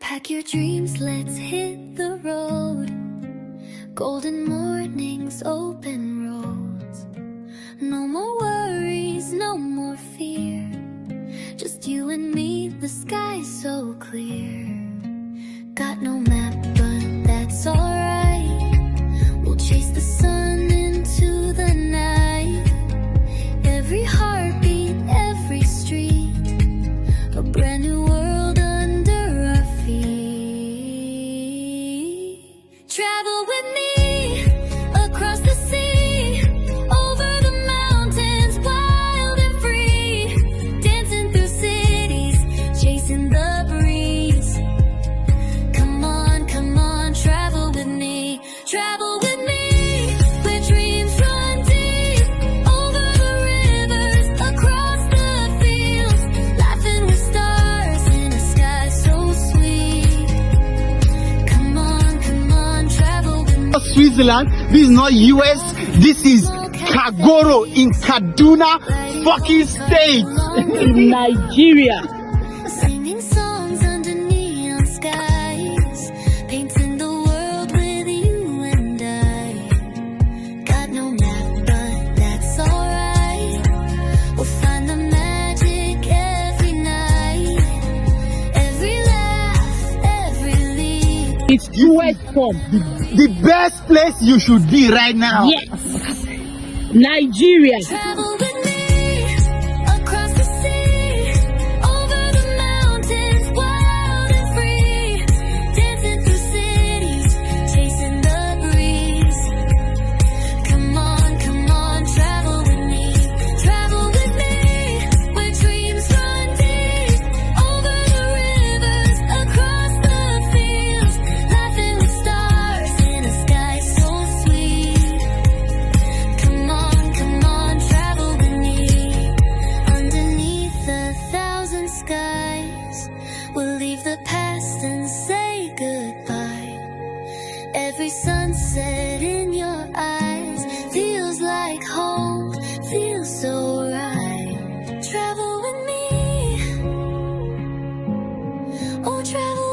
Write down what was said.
Pack your dreams, let's hit the road. Golden mornings, open roads. No more worries, no more fear. Just you and me, the sky's so clear. Got no map, but that's alright. We'll chase the sun into the night. Every heartbeat, every street, a brand new world under our feet. Travel with me across the sea, over the mountains, wild and free, dancing through cities, chasing the breeze. Come on, travel with me, travel with me. Where dreams run deep, over the rivers, across the fields, laughing with stars in a sky so sweet. Come on, travel with me. Switzerland, this is not US, this is Kagoro in Kaduna fucking state. In Nigeria. Singing songs under neon skies, painting the world with you and I. Got no map, but that's alright. We'll find the magic every night, every laugh, every leap. It's US form. The best place you should be right now. Yes. Nigeria. Travel with me across the sea, over the mountains, wild and free, dancing through cities, chasing the breeze. Come on, travel with me, where dreams run deep, over the rivers, across the fields, laughing with stars in a sky so sweet. Come on, travel with me. Underneath a thousand skies, we'll leave the past and say goodbye. Every sunset in your eyes feels like home, feels so right. Travel with me, oh travel